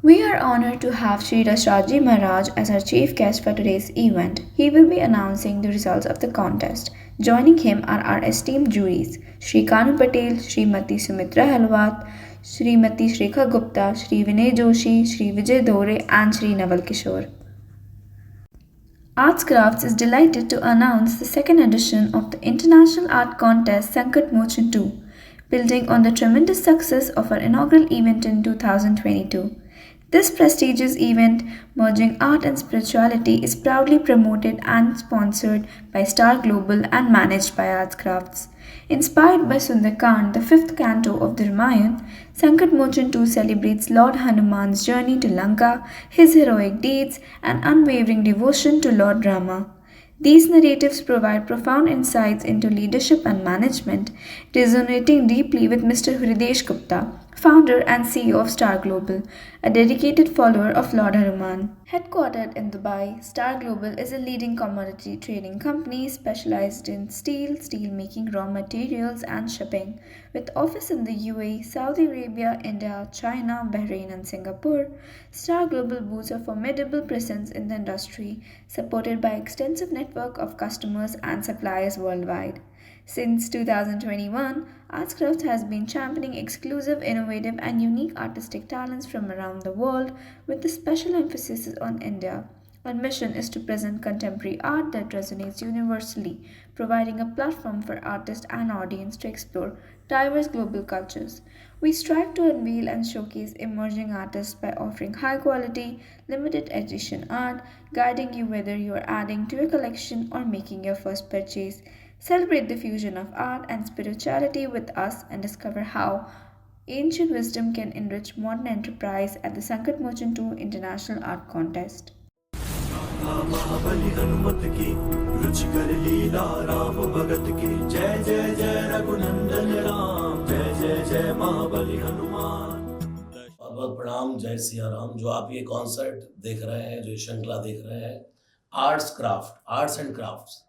We are honored to have Sri Dashaji Maharaj as our chief guest for today's event. He will be announcing the results of the contest. Joining him are our esteemed juries, Sri Kanu Patel, Srimati Sumitra Halwat, Srimati Shrekha Gupta, Sri Vinay Joshi, Sri Vijay Dore, and Sri Naval Kishore. Arts Crafts is delighted to announce the second edition of the International Art Contest Sankat Mochan 2, building on the tremendous success of our inaugural event in 2022. This prestigious event, merging art and spirituality, is proudly promoted and sponsored by Star Global and managed by Arts Crafts. Inspired by Sundarkand, the fifth canto of the Ramayana, Sankat Mochan 2 celebrates Lord Hanuman's journey to Lanka, his heroic deeds, and unwavering devotion to Lord Rama. These narratives provide profound insights into leadership and management, resonating deeply with Mr. Hridesh Gupta, founder and CEO of Star Global, a dedicated follower of Lord Hanuman. Headquartered in Dubai, Star Global is a leading commodity trading company specialized in steel, steelmaking, raw materials, and shipping. With office in the UAE, Saudi Arabia, India, China, Bahrain, and Singapore, Star Global boasts a formidable presence in the industry, supported by an extensive network of customers and suppliers worldwide. Since 2021, Artscraft has been championing exclusive, innovative, and unique artistic talents from around the world with a special emphasis on India. Our mission is to present contemporary art that resonates universally, providing a platform for artists and audience to explore diverse global cultures. We strive to unveil and showcase emerging artists by offering high quality, limited edition art, guiding you whether you are adding to your collection or making your first purchase. Celebrate the fusion of art and spirituality with us and discover how ancient wisdom can enrich modern enterprise at the Sankat Mochan 2 International Art Contest. महाबली हनुमत की रुचिकर लीला राम भगत की जय जय जय रघुनंदन राम जय जय जय महाबली हनुमान। बहुत बहुत प्रणाम, जय सिया राम। जो आप ये कॉन्सर्ट देख रहे हैं, जो ये श्रृंखला देख रहे हैं, आर्ट्स एंड क्राफ्ट्स,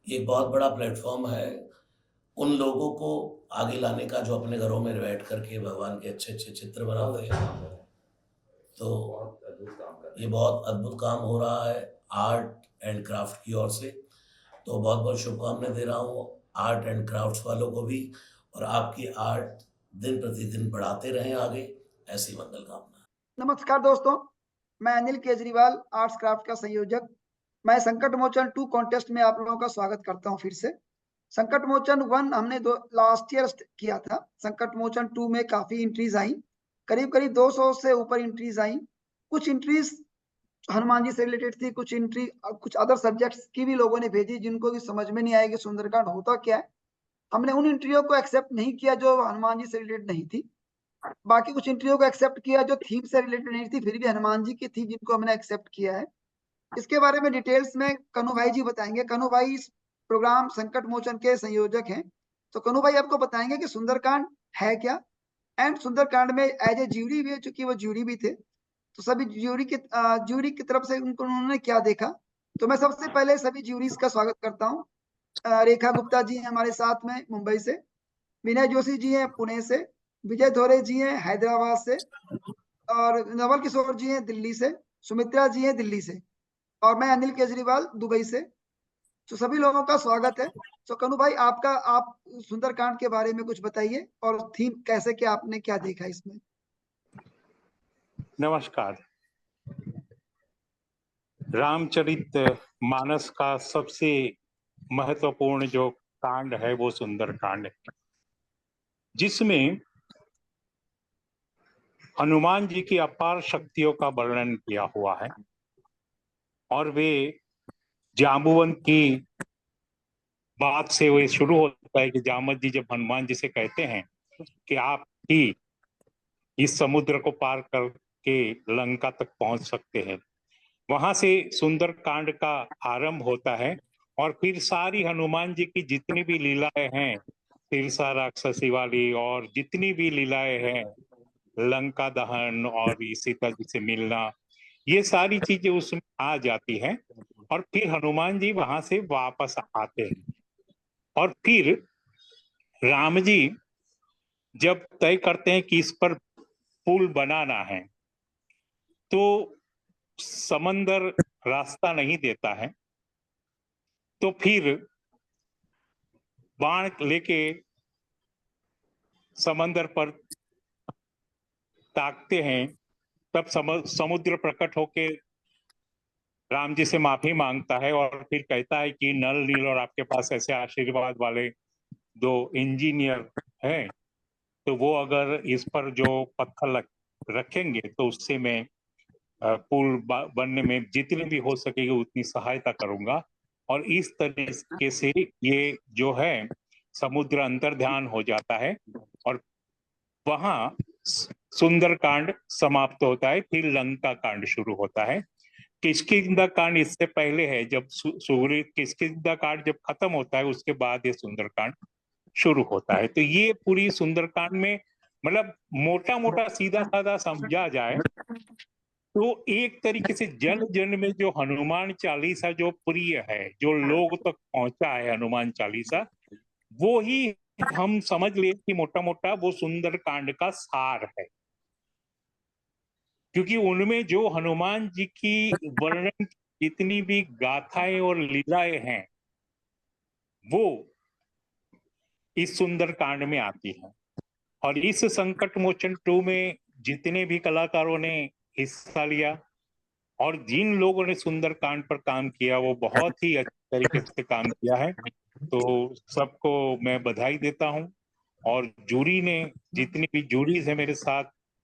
ये एक बहुत बड़ा प्लेटफॉर्म है उन लोगों को आगे लाने का जो अपने घरों में बैठ करके भगवान के अच्छे अच्छे चित्र बनाते हैं। तो ये बहुत अद्भुत काम हो रहा है आर्ट एंड क्राफ्ट की ओर से। तो बहुत बहुत शुभकामनाएं दे रहा हूँ आर्ट एंड क्राफ्ट्स वालों को भी, और आपकी आर्ट दिन प्रतिदिन बढ़ाते रहें आगे, ऐसी मंगल कामना। नमस्कार दोस्तों, मैं अनिल केजरीवाल, आर्ट्स क्राफ्ट का संयोजक। मैं संकट मोचन 2 कॉन्टेस्ट में आप लोगों का स्वागत करता हूं। फिर से संकट मोचन 1 हमने लास्ट ईयर किया था। संकट मोचन 2 में काफी एंट्रीज आई, करीब करीब 200 से ऊपर एंट्रीज आई। कुछ एंट्रीज हनुमान जी से रिलेटेड थी, कुछ एंट्री कुछ अदर सब्जेक्ट्स की भी लोगों ने भेजी जिनको भी समझ में नहीं आया कि सुंदरकांड होता क्या है। हमने उन एंट्रियों को एक्सेप्ट नहीं किया जो हनुमान जी से रिलेटेड नहीं थी। बाकी कुछ एंट्रियों को एक्सेप्ट किया जो थीम से रिलेटेड नहीं थी, फिर भी हनुमान जी की थी, जिनको हमने एक्सेप्ट किया है। इसके बारे में डिटेल्स में कनु भाई जी बताएंगे। कनु भाई इस प्रोग्राम संकट मोचन के संयोजक हैं। तो कनु भाई आपको बताएंगे कि सुंदरकांड है क्या, एंड सुंदरकांड में एज ए ज्यूरी भी, चूंकि वो ज्यूरी भी थे, तो सभी ज्यूरी की तरफ से उन्होंने क्या देखा। तो मैं सबसे पहले सभी ज्यूरीज का स्वागत करता हूँ। रेखा गुप्ता जी हैं हमारे साथ में मुंबई से, विनय जोशी जी हैं पुणे से, विजय धोरे जी हैं हैदराबाद से, और नवल किशोर जी हैं दिल्ली से, सुमित्रा जी हैं दिल्ली से, और मैं अनिल केजरीवाल दुबई से। तो सभी लोगों का स्वागत है। तो कनु भाई आप सुंदरकांड के बारे में कुछ बताइए और थीम कैसे, क्या आपने क्या देखा इसमें। नमस्कार। रामचरित मानस का सबसे महत्वपूर्ण जो कांड है वो सुंदर कांड है, जिसमें हनुमान जी की अपार शक्तियों का वर्णन किया हुआ है। और वे जाम्बुवंत की बात से वो शुरू होता है कि जामवंत जी जब हनुमान जी से कहते हैं कि आप ही इस समुद्र को पार करके लंका तक पहुंच सकते हैं, वहां से सुंदर कांड का आरंभ होता है। और फिर सारी हनुमान जी की जितनी भी लीलाएं हैं, तिरसा राक्षसी वाली और जितनी भी लीलाएं हैं, लंका दहन और सीता जी से मिलना, ये सारी चीजें उसमें आ जाती हैं। और फिर हनुमान जी वहां से वापस आते हैं। और फिर राम जी जब तय करते हैं कि इस पर पुल बनाना है, तो समंदर रास्ता नहीं देता है, तो फिर बाण लेके समंदर पर ताकते हैं, तब समुद्र प्रकट होके राम जी से माफी मांगता है और फिर कहता है कि नल नील और आपके पास ऐसे आशीर्वाद वाले दो इंजीनियर हैं, तो वो अगर इस पर जो पत्थर रखेंगे तो उससे मैं पुल बनने में जितनी भी हो सकेगी उतनी सहायता करूंगा। और इस तरीके से ये जो है समुद्र अंतर्ध्यान हो जाता है और वहां सुंदरकांड समाप्त होता है। फिर लंका कांड शुरू होता है। किष्किंधा कांड इससे पहले है, जब किष्किंधा कांड जब खत्म होता है उसके बाद ये सुंदरकांड शुरू होता है। तो ये पूरी सुंदरकांड में मतलब मोटा मोटा सीधा साधा समझा जाए तो एक तरीके से जन जन में जो हनुमान चालीसा जो प्रिय है, जो लोग तक पहुंचा है हनुमान चालीसा, वो ही हम समझ ले कि मोटा मोटा वो सुंदरकांड का सार है। क्योंकि उनमें जो हनुमान जी की वर्णन जितनी भी गाथाएं और लीलाएं हैं वो इस सुंदरकांड में आती हैं। और इस संकट मोचन 2 में जितने भी कलाकारों ने हिस्सा लिया और जिन लोगों ने सुंदरकांड पर काम किया वो बहुत ही अच्छे तरीके से काम किया है, तो सबको मैं बधाई देता हूं। और जूरी ने जितनी भी जूरीज है मेरे साथ,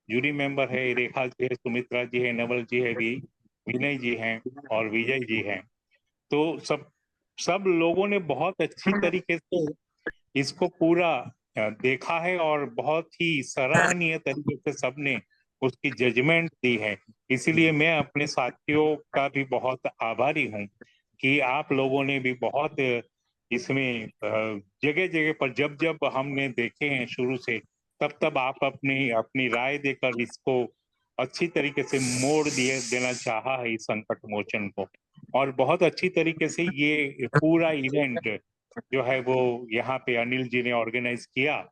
जूरी मेंबर है, रेखा जी है, सुमित्रा जी है, नवल जी है, विनय जी हैं और विजय जी हैं, तो सब लोगों ने बहुत अच्छी तरीके से इसको पूरा देखा है और बहुत ही सराहनीय तरीके से सबने उसकी जजमेंट दी है। इसीलिए मैं अपने साथियों का भी बहुत आभारी हूँ कि आप लोगों ने भी बहुत इसमें जगह जगह पर जब जब हमने देखे हैं शुरू से, तब तब आप अपनी अपनी राय देकर इसको अच्छी तरीके से मोड़ देना चाहा है इस संकट मोचन को। और बहुत अच्छी तरीके से ये पूरा इवेंट जो है वो यहाँ पे अनिल जी ने ऑर्गेनाइज किया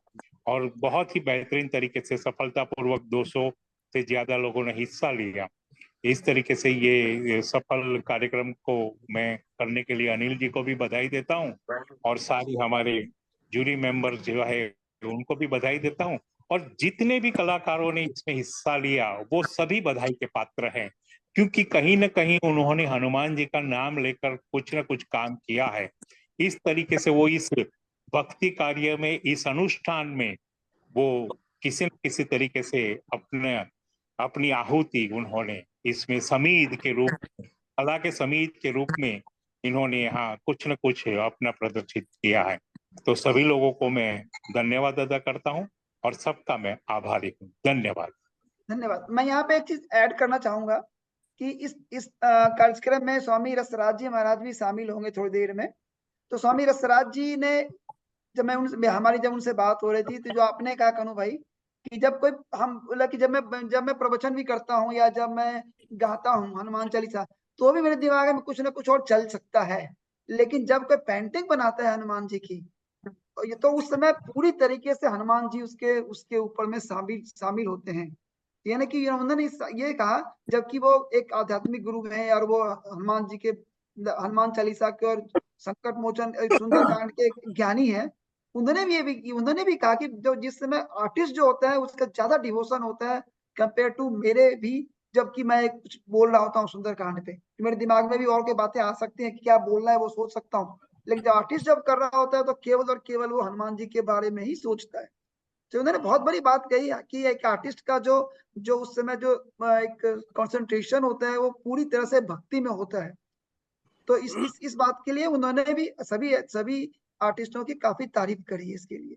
और बहुत ही बेहतरीन तरीके से सफलतापूर्वक 200 से ज्यादा लोगों ने हिस्सा लिया। इस तरीके से ये सफल कार्यक्रम को मैं करने के लिए अनिल जी को भी बधाई देता हूँ और सारी हमारे जूरी मेंबर जो है उनको भी बधाई देता हूँ। और जितने भी कलाकारों ने इसमें हिस्सा लिया वो सभी बधाई के पात्र हैं, क्योंकि कहीं ना कहीं उन्होंने हनुमान जी का नाम लेकर कुछ ना कुछ काम किया है। इस तरीके से वो इस भक्ति कार्य में, इस अनुष्ठान में वो किसी न किसी तरीके से अपनी आहुति उन्होंने इसमें समीध के रूप में, कला के समीध के रूप में इन्होंने यहाँ कुछ न कुछ अपना प्रदर्शित किया है। तो सभी लोगों को मैं धन्यवाद अदा करता हूँ और सबका मैं आभारी हूँ। धन्यवाद। धन्यवाद। मैं यहाँ पे एक चीज ऐड करना चाहूंगा कि इस कार्यक्रम में स्वामी रसराज जी महाराज भी शामिल होंगे थोड़ी देर में। तो स्वामी रसराज जी ने जब उनसे बात हो रही थी, तो जो आपने कहा कनु भाई कि जब कोई हम बोला कि जब मैं प्रवचन भी करता हूँ या जब मैं गाता हूँ हनुमान चालीसा, तो भी मेरे दिमाग में कुछ ना कुछ और चल सकता है, लेकिन जब कोई पेंटिंग बनाता है हनुमान जी की, ये तो उस समय पूरी तरीके से हनुमान जी उसके ऊपर में शामिल होते हैं। यानी कि उन्होंने ये कहा, जबकि वो एक आध्यात्मिक गुरु हैं और वो हनुमान जी के, हनुमान चालीसा के और संकट मोचन सुंदरकांड के ज्ञानी हैं, उन्होंने भी कहा कि जो जिस समय आर्टिस्ट जो होता है उसका ज्यादा डिवोशन होता है कंपेयर टू मेरे भी, जबकि मैं कुछ बोल रहा होता हूँ सुंदरकांड पे, मेरे दिमाग में भी और कोई बातें आ सकती हैं कि क्या बोलना है वो सोच सकता हूँ, लेकिन जब आर्टिस्ट जब कर रहा होता है तो केवल और केवल वो हनुमान जी के बारे में ही सोचता है। तो उन्होंने बहुत बड़ी बात कही कि एक आर्टिस्ट का जो उस समय जो एक कंसंट्रेशन होता है वो पूरी तरह से भक्ति में होता है। तो इस बात के लिए उन्होंने भी सभी आर्टिस्टों की काफी तारीफ करी है इसके लिए।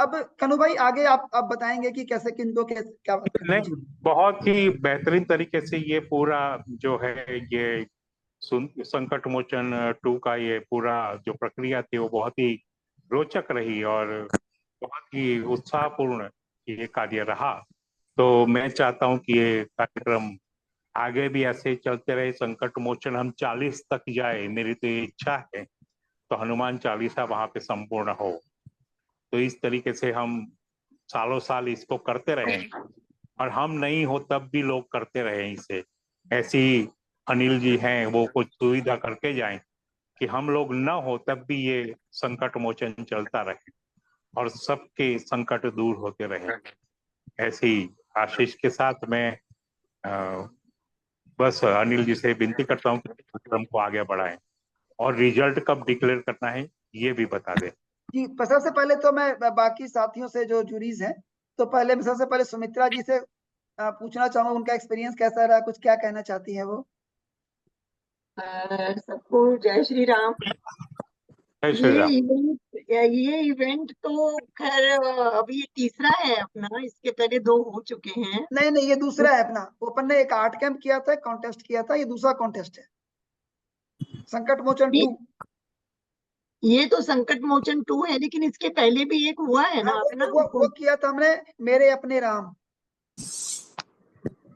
अब कनु भाई आगे आप बताएंगे कि कैसे किनको क्या बात करनी है। नहीं, बहुत ही बेहतरीन तरीके से ये पूरा जो है ये संकट मोचन 2 का ये पूरा जो प्रक्रिया थी वो बहुत ही रोचक रही और बहुत ही उत्साहपूर्ण ये कार्य रहा। तो मैं चाहता हूं कि ये कार्यक्रम आगे भी ऐसे चलते रहे, संकट मोचन हम 40 तक जाए, मेरी तो ये इच्छा है, तो हनुमान चालीसा वहां पे संपूर्ण हो। तो इस तरीके से हम सालों साल इसको करते रहें और हम नहीं हो तब भी लोग करते रहे इसे। ऐसी अनिल जी हैं, वो कुछ सुविधा करके जाएं कि हम लोग न हो तब भी ये संकट मोचन चलता रहे और सबके संकट दूर होते रहे। ऐसी आशीष के साथ मैं बस अनिल जी से विनती करता हूँ कि कार्यक्रम को आगे बढ़ाएं और रिजल्ट कब डिक्लेयर करना है ये भी बता दें। जी, सबसे पहले तो मैं बाकी साथियों से जो जूरीज हैं, तो पहले मैं सबसे पहले सुमित्रा जी से पूछना चाहूंगा उनका एक्सपीरियंस कैसा रहा, कुछ क्या कहना चाहती है वो। सबको जय श्री राम। जय श्री राम। ये इवेंट तो खैर अभी ये तीसरा है अपना, इसके पहले 2 हो चुके हैं। नहीं नहीं, ये दूसरा है अपना। ओपन ने एक आर्ट कैंप किया था, कॉन्टेस्ट किया था, ये दूसरा कॉन्टेस्ट है, संकट मोचन ये 2। ये तो संकट मोचन 2 है, लेकिन इसके पहले भी एक हुआ है ना हाँ, अपना। वो किया था हमने, मेरे अपने राम।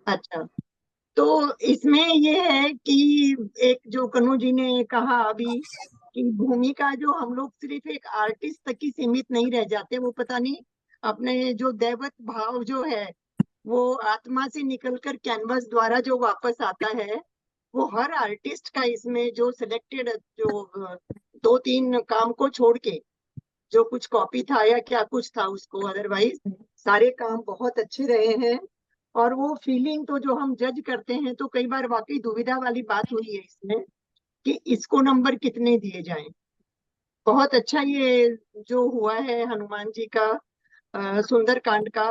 अच्छा, तो इसमें ये है कि एक जो कन्नू जी ने कहा अभी कि भूमिका जो हम लोग सिर्फ एक आर्टिस्ट तक ही सीमित नहीं रह जाते, वो पता नहीं अपने जो दैवत भाव जो है वो आत्मा से निकलकर कैनवस द्वारा जो वापस आता है, वो हर आर्टिस्ट का इसमें जो सिलेक्टेड जो 2-3 काम को छोड़ के जो कुछ कॉपी था या क्या कुछ था उसको, अदरवाइज सारे काम बहुत अच्छे रहे हैं। और वो फीलिंग तो जो हम जज करते हैं, तो कई बार वाकई दुविधा वाली बात हुई है इसमें कि इसको नंबर कितने दिए जाएं। बहुत अच्छा ये जो हुआ है हनुमान जी का सुंदर कांड का।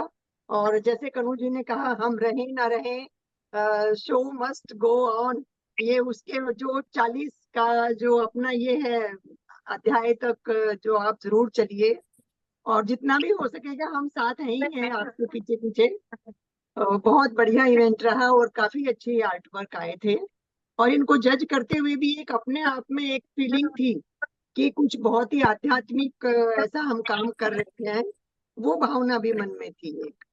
और जैसे कन्हू जी ने कहा, हम रहे ना रहे, शो मस्ट गो ऑन। ये उसके जो 40 का जो अपना ये है अध्याय तक जो आप जरूर चलिए, और जितना भी हो सकेगा हम साथ हैं ही हैं आपके पीछे पीछे। बहुत बढ़िया इवेंट रहा और काफी अच्छी आर्ट वर्क आए थे। और इनको जज करते हुए भी एक अपने आप में एक फीलिंग थी कि कुछ बहुत ही आध्यात्मिक ऐसा हम काम कर रहे हैं, वो भावना भी मन में थी एक।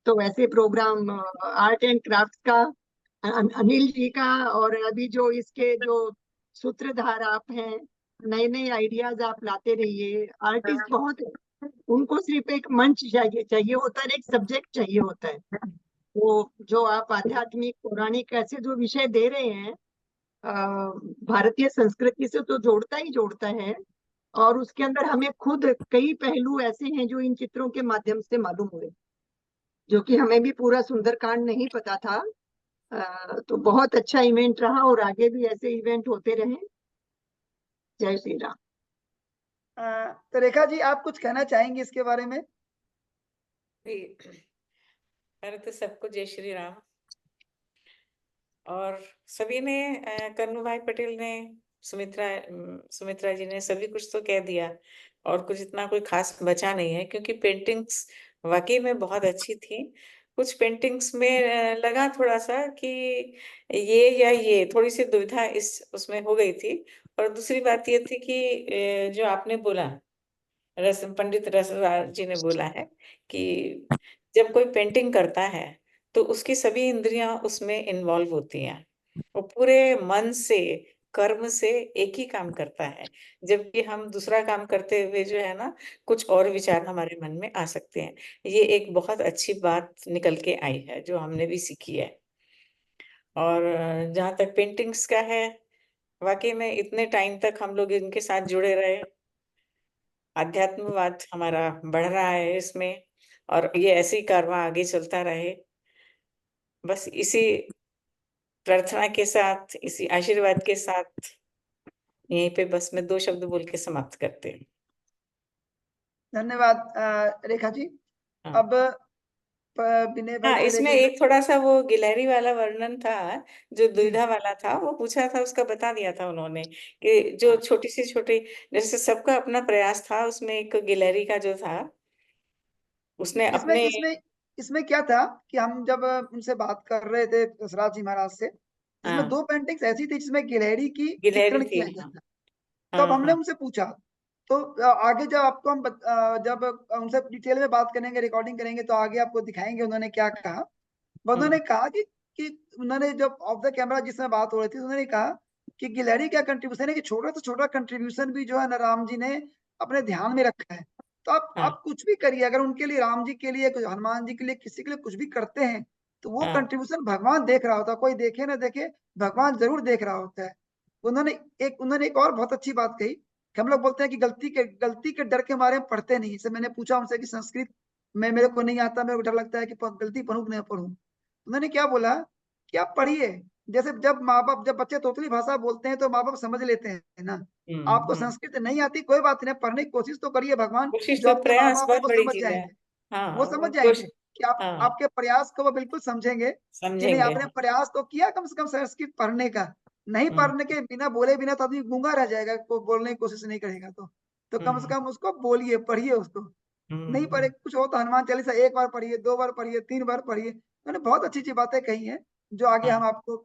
तो वैसे प्रोग्राम आर्ट एंड क्राफ्ट का अनिल जी का, और अभी जो इसके जो सूत्रधार आप हैं, नए नए आइडियाज आप लाते रहिए। आर्टिस्ट बहुत है, उनको सिर्फ एक मंच चाहिए होता है, एक सब्जेक्ट चाहिए होता है। वो जो आप आध्यात्मिक पौराणिक ऐसे जो विषय दे रहे हैं, भारतीय संस्कृति से तो जोड़ता ही जोड़ता है। और उसके अंदर हमें खुद कई पहलू ऐसे हैं जो इन चित्रों के माध्यम से मालूम हुए, जो कि हमें भी पूरा सुंदरकांड नहीं पता था। तो बहुत अच्छा इवेंट रहा और आगे भी ऐसे इवेंट होते रहे। जय श्री राम। तो रेखा जी, आप कुछ कहना चाहेंगे इसके बारे में? पहले तो सबको जय श्री राम। और सभी ने कन्नू भाई पटेल ने, सुमित्रा जी ने सभी कुछ तो कह दिया, और कुछ इतना कोई खास बचा नहीं है, क्योंकि पेंटिंग्स वाकई में बहुत अच्छी थी। कुछ पेंटिंग्स में लगा थोड़ा सा कि ये या ये, थोड़ी सी दुविधा इस उसमें हो गई थी। और दूसरी बात ये थी कि जो आपने बोला, पंडित रसराज जी ने बोला है कि जब कोई पेंटिंग करता है तो उसकी सभी इंद्रियां उसमें इन्वॉल्व होती हैं, वो पूरे मन से, कर्म से एक ही काम करता है। जबकि हम दूसरा काम करते हुए जो है ना, कुछ और विचार हमारे मन में आ सकते हैं। ये एक बहुत अच्छी बात निकल के आई है जो हमने भी सीखी है। और जहाँ तक पेंटिंग्स का है, वाकई में इतने टाइम तक हम लोग इनके साथ जुड़े रहे, आध्यात्मवाद हमारा बढ़ रहा है इसमें, और ये ऐसे ही कारवां आगे चलता रहे। बस इसी प्रार्थना के साथ, इसी आशीर्वाद के साथ यहीं पे बस मैं 2 शब्द बोल के समाप्त करते हैं। धन्यवाद रेखा जी। हाँ। अब विनय भाई हाँ, से इसमें लेके एक थोड़ा सा वो गिलहरी वाला वर्णन था, जो दुविधा वाला था, वो पूछा था, उसका बता दिया था उन्होंने कि जो छोटी सी छोटी, जैसे सबका अपना प्रयास था, उसमें एक गिलहरी का जो था, उसने इसमें अपने इसमें इसमें क्या था कि हम जब उनसे बात कर रहे थे रसराज जी महाराज से, इसमें हाँ, 2 पेंटिंग्स ऐसी थी जिसमें गिलहरी की गिलहरी चित्रण थी। किया गया हाँ था। तब हाँ हमने हाँ उनसे पूछा, तो आगे जब आपको हम जब उनसे डिटेल में बात करेंगे, रिकॉर्डिंग करेंगे, तो आगे आपको दिखाएंगे उन्होंने क्या कहा। उन्होंने कहा कि उन्होंने जब ऑफ द कैमरा जिसमें बात हो रही थी, उन्होंने कहा कि गिलहरी का कंट्रीब्यूशन है कि छोटा से छोटा कंट्रीब्यूशन भी जो है ना राम जी ने अपने ध्यान में रखा है। तो हाँ। आप कुछ भी करिए, अगर उनके लिए, राम जी के लिए, हनुमान जी के लिए, किसी के लिए कुछ भी करते हैं तो वो हाँ। कंट्रीब्यूशन भगवान देख रहा होता है, कोई देखे ना देखे, भगवान जरूर देख रहा होता है। उन्होंने एक और बहुत अच्छी बात कही कि हम लोग बोलते हैं कि गलती के डर के मारे हम पढ़ते नहीं। जैसे मैंने पूछा उनसे कि संस्कृत में मेरे को नहीं आता, मेरे को डर लगता है कि गलती पढ़ूं कि नहीं पढ़ूं। उन्होंने क्या बोला कि आप पढ़िए। जैसे जब बच्चे तोतली भाषा बोलते हैं तो माँ बाप समझ लेते हैं ना। आपको संस्कृत नहीं आती, कोई बात नहीं, पढ़ने की कोशिश तो करिए, भगवान कोशिश जो तो, आपके माँ प्रयास बाप है बहुत वो बड़ी समझ चीज है। जाएंगे। वो हाँ, समझ कोश जाएंगे कि हाँ, आपके प्रयास को वो बिल्कुल समझेंगे कि नहीं, समझेंगे। आपने प्रयास तो किया कम से कम संस्कृत पढ़ने का। नहीं हम्म, पढ़ने के बिना, बोले बिना तो आदमी गूंगा रह जाएगा, को बोलने की कोशिश नहीं करेगा तो कम से हम्म, कम उसको बोलिए, पढ़िए उसको। नहीं पढ़े, कुछ हो तो हनुमान चालीसा एक बार पढ़िए, 2 बार पढ़िए, 3 बार पढ़िए। मैंने बहुत अच्छी अच्छी बातें कही हैं जो आगे हाँ, हम आपको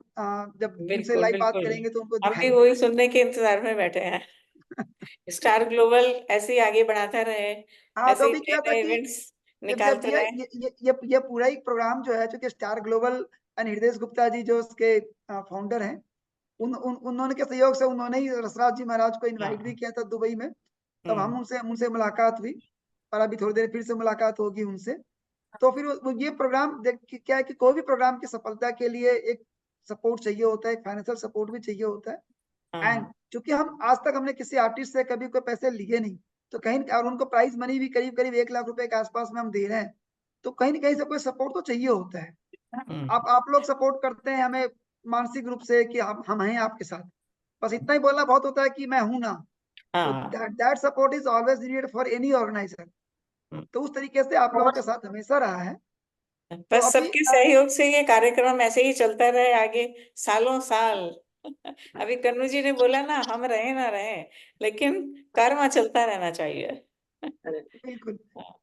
जब उनसे बिल्कुल लाइव बात बिल्कुल। करेंगे तो उनको हम भी दिखाएंगे। वही सुनने के इंतजार में बैठे हैं। स्टार ग्लोबल ऐसे ही आगे बढ़ाता रहे, हाँ, तो ऐसे ही अभी नए क्या था नए कि इवेंट्स जब निकालते रहे। ये पूरा ही प्रोग्राम जो है, चूंकि स्टार ग्लोबल हृदय गुप्ता जी जो उसके फाउंडर हैं, उन्होंने के सहयोग से उन्होंने ही रसराज जी महाराज को इनवाइट भी हाँ। किया था दुबई में। तब हम हम्म। उनसे उनसे मुलाकात हुई, और अभी थोड़ी देर फिर से मुलाकात होगी उनसे। तो फिर ये प्रोग्राम क्या है कि कोई भी प्रोग्राम की सफलता के लिए एक सपोर्ट चाहिए होता है, एक फाइनेंशियल सपोर्ट भी चाहिए होता है। एंड हाँ। चूंकि हम आज तक हमने किसी आर्टिस्ट से कभी कोई पैसे लिए नहीं, तो कहीं, और उनको प्राइज मनी भी करीब करीब 1 लाख रुपए के आसपास में हम दे रहे हैं, तो कहीं ना कहीं से कोई सपोर्ट तो चाहिए होता है। हम्म। आप लोग सपोर्ट करते हैं हमें मानसिक रूप से कि हम हैं आपके साथ, बस इतना ही बोलना बहुत होता है कि मैं हूं ना। तो हाँ। That support is always needed for any organiser. Hmm. तो उस तरीके से आप लोगों के साथ हमेशा रहा है। तो बस अभी सबके सहयोग से ये कार्यक्रम ऐसे ही चलता रहे आगे, सालों साल। अभी कन्नू जी ने बोला ना, हम रहे ना रहे, लेकिन कर्म चलता रहना चाहिए। बिल्कुल। हाँ।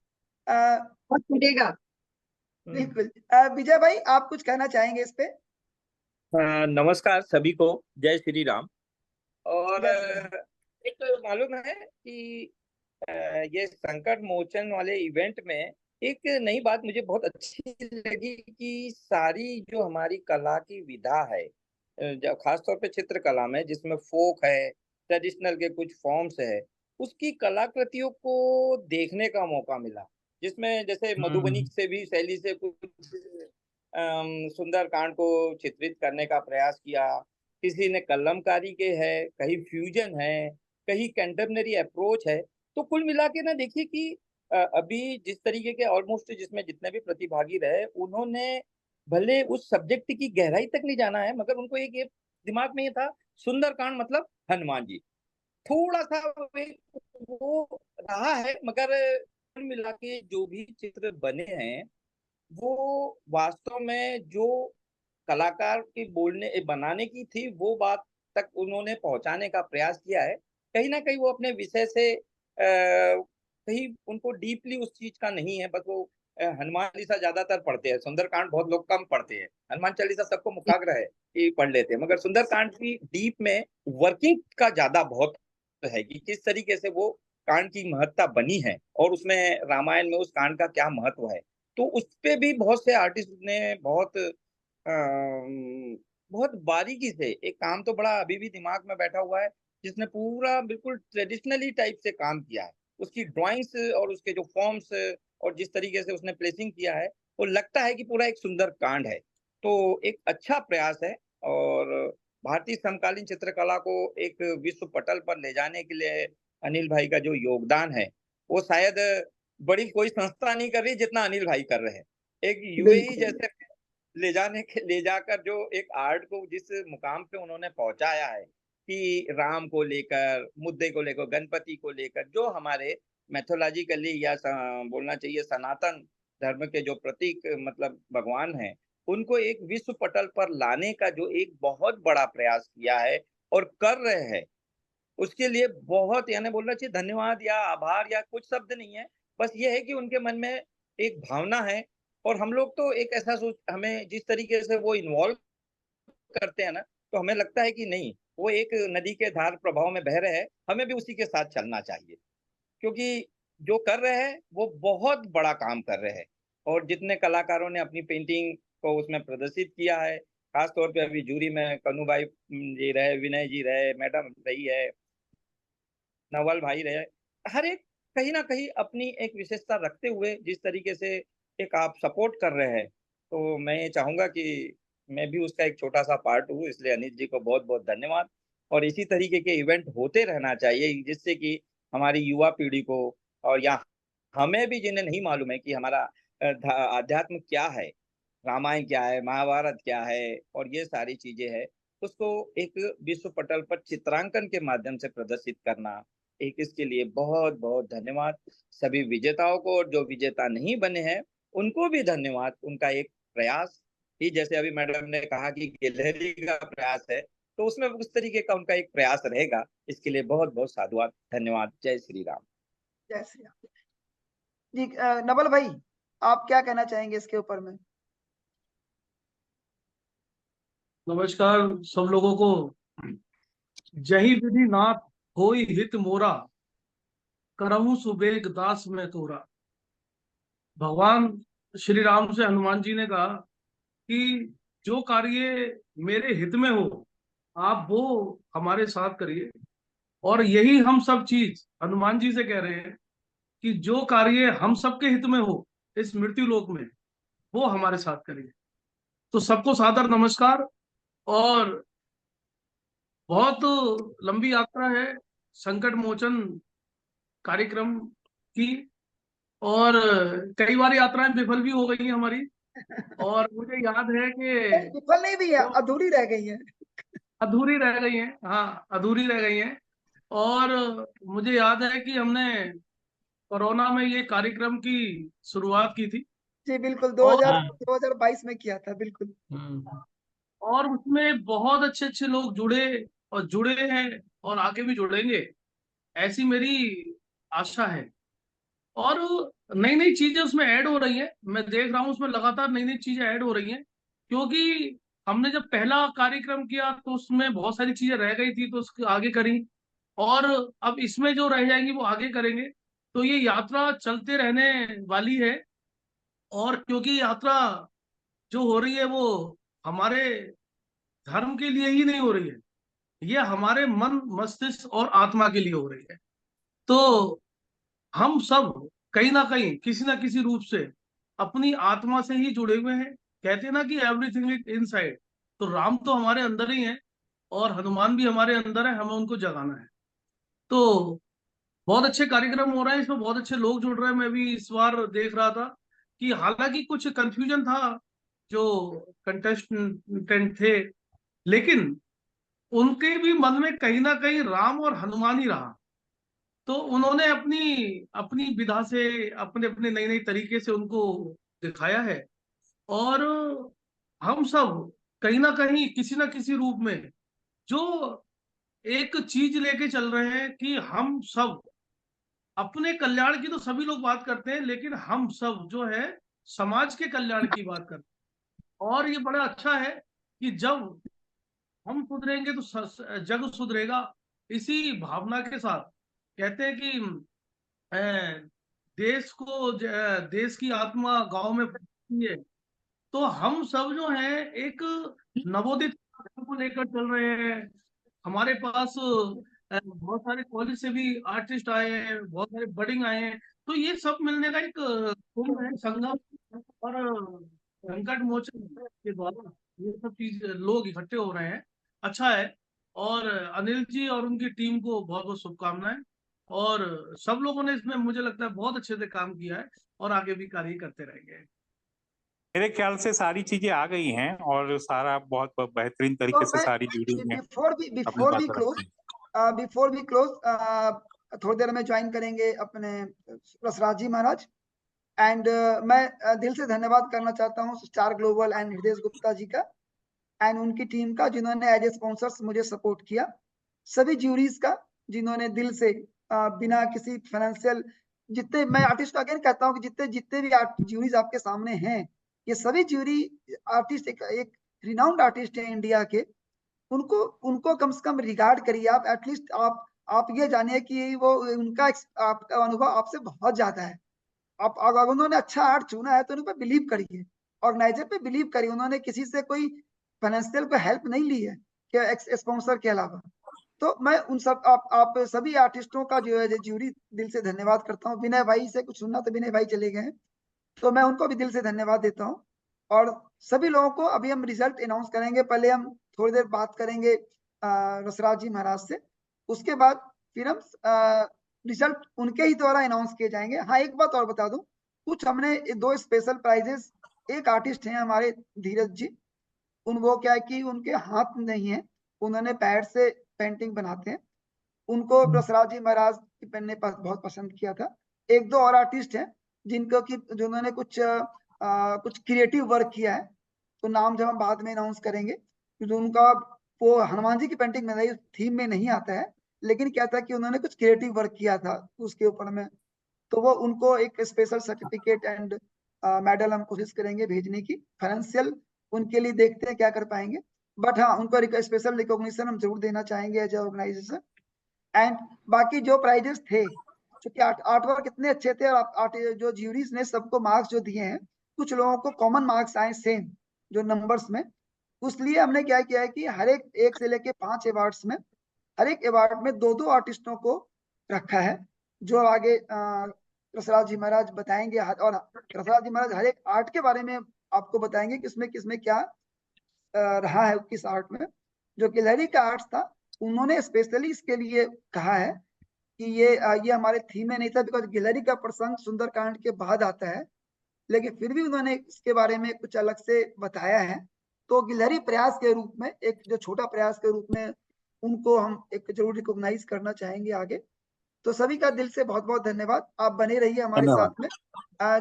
अ, और चलेगा। हम्म। बिल्कुल। विजय भाई, आप कुछ कहना चाहेंगे इस पे? नमस्कार सभी को, जय श्री राम। और जय श्री राम। एक मालूम है कि अ, ये संकट मोचन वाले इवेंट में एक नई बात मुझे बहुत अच्छी लगी कि सारी जो हमारी कला की विधा है, जो खासतौर पे चित्रकला में जिसमें फोक है, ट्रेडिशनल के कुछ फॉर्म्स है, उसकी कलाकृतियों को देखने का मौका मिला। जिसमें जैसे मधुबनी से भी शैली से कुछ सुंदर कांड को चित्रित करने का प्रयास किया। किसी ने कलमकारी के है, कहीं फ्यूजन है, कहीं कंटेम्पररी अप्रोच है। तो कुल मिला के ना देखिए कि अभी जिस तरीके के ऑलमोस्ट जिसमें जितने भी प्रतिभागी रहे, उन्होंने भले उस सब्जेक्ट की गहराई तक नहीं जाना है, मगर उनको एक ये दिमाग में ये था, सुंदरकांड मतलब हनुमान जी। थोड़ा सा वो रहा है, मगर कुल मिला के जो भी चित्र बने हैं वो वास्तव में जो कलाकार की बोलने बनाने की थी वो बात तक उन्होंने पहुंचाने का प्रयास किया है। कहीं ना कहीं वो अपने विषय से कहीं उनको डीपली उस चीज का नहीं है, बस वो हनुमान चालीसा ज्यादातर पढ़ते हैं, सुंदरकांड बहुत लोग कम पढ़ते हैं। हनुमान चालीसा सबको मुखाग्र है कि पढ़ लेते हैं, मगर सुंदरकांड की डीप में वर्किंग का ज्यादा बहुत है कि किस तरीके से वो कांड की महत्ता बनी है और उसमें रामायण में उस कांड का क्या महत्व है। तो उस पे भी बहुत से आर्टिस्ट ने बहुत बारीकी से एक काम, तो बड़ा अभी भी दिमाग में बैठा हुआ है, जिसने पूरा बिल्कुल ट्रेडिशनली टाइप से काम किया है। उसकी ड्राइंग्स और उसके जो फॉर्म्स और जिस तरीके से उसने प्लेसिंग किया है, वो लगता है कि पूरा एक सुंदर कांड है। तो एक अच्छा प्रयास है। और भारतीय समकालीन चित्रकला को एक विश्व पटल पर ले जाने के लिए अनिल भाई का जो योगदान है, वो शायद बड़ी कोई संस्था नहीं कर रही जितना अनिल भाई कर रहे हैं। एक यूएई बिल्कुल। जैसे ले जाकर जो एक आर्ट को जिस मुकाम पे उन्होंने पहुंचाया है कि राम को लेकर, मुद्दे को लेकर, गणपति को लेकर, जो हमारे मैथोलॉजिकली या बोलना चाहिए सनातन धर्म के जो प्रतीक मतलब भगवान हैं, उनको एक विश्व पटल पर लाने का जो एक बहुत बड़ा प्रयास किया है और कर रहे हैं, उसके लिए बहुत, यानी बोलना चाहिए धन्यवाद या आभार या कुछ शब्द नहीं है। बस ये है कि उनके मन में एक भावना है। और हम लोग तो एक ऐसा सोच, हमें जिस तरीके से वो इन्वॉल्व करते हैं ना, तो हमें लगता है कि नहीं, वो एक नदी के धार प्रभाव में बह रहे हैं, हमें भी उसी के साथ चलना चाहिए। क्योंकि जो कर रहे हैं वो बहुत बड़ा काम कर रहे हैं। और जितने कलाकारों ने अपनी पेंटिंग को उसमें प्रदर्शित किया है, खास तौर पे अभी जूरी में कन्नू भाई जी रहे, विनय जी रहे, मैडम रही है, नवल भाई रहे, हर एक कहीं ना कहीं अपनी एक विशेषता रखते हुए जिस तरीके से एक आप सपोर्ट कर रहे हैं, तो मैं ये चाहूंगा कि मैं भी उसका एक छोटा सा पार्ट हूँ। इसलिए अनिल जी को बहुत बहुत धन्यवाद। और इसी तरीके के इवेंट होते रहना चाहिए, जिससे कि हमारी युवा पीढ़ी को, और या हमें भी जिन्हें नहीं मालूम है कि हमारा अध्यात्म क्या है, रामायण क्या है, महाभारत क्या है, और ये सारी चीजें हैं, उसको एक विश्व पटल पर चित्रांकन के माध्यम से प्रदर्शित करना, एक इसके लिए बहुत बहुत धन्यवाद सभी विजेताओं को। और जो विजेता नहीं बने हैं उनको भी धन्यवाद। उनका एक प्रयास ही, जैसे अभी मैडम ने कहा कि गैलरी का प्रयास है, तो उसमें उस तरीके का उनका एक प्रयास रहेगा। इसके लिए बहुत बहुत साधुवाद, धन्यवाद। जय श्री राम। जय श्री राम जी। नवल भाई, आप क्या कहना चाहेंगे इसके ऊपर में? नमस्कार सब लोगों को। जही विधि नाथ होई हित मोरा, करहूं सुबेग दास में तोरा। भगवान श्री राम से हनुमान जी ने कहा कि जो कार्य मेरे हित में हो आप वो हमारे साथ करिए। और यही हम सब चीज हनुमान जी से कह रहे हैं कि जो कार्य हम सबके हित में हो इस मृत्यु लोक में, वो हमारे साथ करिए। तो सबको सादर नमस्कार। और बहुत लंबी यात्रा है संकट मोचन कार्यक्रम की, और कई बार यात्राएं विफल भी हो गई हैं हमारी। और मुझे याद है कि विफल नहीं भी है, अधूरी रह गई है। अधूरी रह गई हैं, हाँ अधूरी रह गई हैं। और मुझे याद है कि हमने कोरोना में ये कार्यक्रम की शुरुआत की थी। जी बिल्कुल, और 2022 में किया था, बिल्कुल। और उसमें बहुत अच्छे अच्छे लोग जुड़े और जुड़े हैं और आगे भी जुड़ेंगे, ऐसी मेरी आशा है। और नई नई चीजें उसमें ऐड हो रही हैं, मैं देख रहा हूँ उसमें लगातार नई नई चीजें ऐड हो रही हैं। क्योंकि हमने जब पहला कार्यक्रम किया तो उसमें बहुत सारी चीजें रह गई थी, तो उसके आगे करी। और अब इसमें जो रह जाएंगी वो आगे करेंगे। तो ये यात्रा चलते रहने वाली है। और क्योंकि यात्रा जो हो रही है वो हमारे धर्म के लिए ही नहीं हो रही है, ये हमारे मन मस्तिष्क और आत्मा के लिए हो रही है। तो हम सब कहीं ना कहीं किसी ना किसी रूप से अपनी आत्मा से ही जुड़े हुए हैं। कहते हैं ना कि एवरीथिंग इज इनसाइड। तो राम तो हमारे अंदर ही है और हनुमान भी हमारे अंदर है, हमें उनको जगाना है। तो बहुत अच्छे कार्यक्रम हो रहे हैं, इसमें बहुत अच्छे लोग जुड़ रहे हैं। मैं भी इस बार देख रहा था कि हालांकि कुछ कंफ्यूजन था जो कंटेस्टेंट थे, लेकिन उनके भी मन में कहीं ना कहीं राम और हनुमान ही रहा। तो उन्होंने अपनी अपनी विधा से अपने अपने नई नई तरीके से उनको दिखाया है। और हम सब कहीं ना कहीं किसी ना किसी रूप में जो एक चीज लेके चल रहे हैं कि हम सब अपने कल्याण की तो सभी लोग बात करते हैं, लेकिन हम सब जो है समाज के कल्याण की बात करते हैं। और ये बड़ा अच्छा है कि जब हम सुधरेंगे तो जग सुधरेगा। इसी भावना के साथ कहते हैं कि देश को देश की आत्मा गांव में फैलती है। तो हम सब जो है एक नवोदित को लेकर चल रहे हैं। हमारे पास बहुत सारे कॉलेज से भी आर्टिस्ट आए हैं, बहुत सारे बडिंग आए हैं। तो ये सब मिलने का एक कुंभ है, संगम। और संकट मोचन के द्वारा ये सब चीज लोग इकट्ठे हो रहे हैं, अच्छा है। और अनिल जी और उनकी टीम को बहुत बहुत शुभकामनाएं। और सब लोगों ने इसमें मुझे लगता है बहुत अच्छे से काम किया है और आगे भी कार्य करते रहेंगे। मेरे ख्याल से सारी चीजें आ गई हैं और सारा बहुत बेहतरीन तरीके तो से सारी जुड़ी हुई हैं। अपनी बात बिफोर वी क्लोज थोड़ी देर में ज्वाइन करेंगे अपने रसराज जी महाराज। एंड मैं दिल से धन्यवाद करना चाहता हूँ स्टार ग्लोबल एंड हृदय गुप्ता जी का एंड उनकी टीम का, जिन्होंने एज ए स्पॉन्सर्स मुझे सपोर्ट किया। सभी ज्यूरीज का जिन्होंने दिल से बिना किसी फाइनेंशियल, जितने मैं आर्टिस्ट को अगेन कहता हूँ कि जितने भी ज्यूरीज आपके सामने हैं, ये सभी ज्यूरी आर्टिस्ट एक रिनाउंड आर्टिस्ट है इंडिया के। उनको कम से कम रिगार्ड करिए आप। एटलीस्ट आप ये जानिए कि वो उनका आपका अनुभव आपसे बहुत ज्यादा है। आप अगर उन्होंने अच्छा आर्ट चुना है तो उन पर बिलीव करिए, ऑर्गेनाइजर पे बिलीव करिए। उन्होंने किसी से कोई फाइनेंशियल को हेल्प नहीं ली है कि स्पॉन्सर के अलावा। तो मैं उन सब आप सभी आर्टिस्टों का जो है ज्यूरी दिल से धन्यवाद करता हूँ। विनय भाई से कुछ सुनना, तो विनय भाई चले गए हैं, तो मैं उनको भी दिल से धन्यवाद देता हूँ। और सभी लोगों को अभी हम रिजल्ट अनाउंस करेंगे। पहले हम थोड़ी देर बात करेंगे रसराज जी महाराज से, उसके बाद फिर हम रिजल्ट उनके ही द्वारा अनाउंस किए जाएंगे। हाँ, एक बात और बता दूं, कुछ हमने 2 स्पेशल प्राइजेस, एक आर्टिस्ट हैं हमारे धीरज जी, वो क्या है कि उनके हाथ नहीं है, उन्होंने पैड से पेंटिंग बनाते हैं, उनको रसराज जी महाराज की पेन ने बहुत पसंद किया था। 1-2 और आर्टिस्ट हैं जिनको कि जिन्होंने कुछ क्रिएटिव वर्क किया है, तो नाम जब हम बाद में अनाउंस करेंगे, क्योंकि उनका वो हनुमान जी की पेंटिंग में थीम में नहीं आता है, लेकिन क्या था कि उन्होंने कुछ क्रिएटिव वर्क किया था उसके ऊपर में, तो वो उनको एक स्पेशल सर्टिफिकेट एंड मेडल हम कोशिश करेंगे भेजने की। फाइनेंशियल उनके लिए देखते हैं क्या कर पाएंगे, बट हाँ, उनको स्पेशल रिकॉग्निशन हम जरूर देना चाहेंगे एज ए ऑर्गेनाइजेशन। एंड बाकी जो प्राइजेस थे, क्योंकि आर्ट वर्क इतने अच्छे थे, और जो ज्यूरीज ने सबको मार्क्स जो दिए हैं, कुछ लोगों को कॉमन मार्क्स आए सेम जो नंबर्स में, उसलिए हमने क्या किया है कि हर एक से लेके 5 अवार्ड्स में, हर एक अवार्ड में 2-2 आर्टिस्टों को रखा है, जो आगे रसराज जी महाराज बताएंगे। और रसराज जी महाराज हर एक आर्ट के बारे में आपको बताएंगे किसमें किसमें क्या रहा है किस आर्ट में। जो गिलहरी का आर्ट था, उन्होंने स्पेशली इसके लिए कहा है कि ये हमारे थीम में नहीं था, बिकॉज गिलहरी का प्रसंग सुंदरकांड के बाद आता है, लेकिन फिर भी उन्होंने इसके बारे में कुछ अलग से बताया है। तो गिलहरी प्रयास के रूप में, एक जो छोटा प्रयास के रूप में, उनको हम एक जरूर रिकॉग्नाइज करना चाहेंगे आगे। तो सभी का दिल से बहुत बहुत धन्यवाद। आप बने रहिए हमारे साथ में,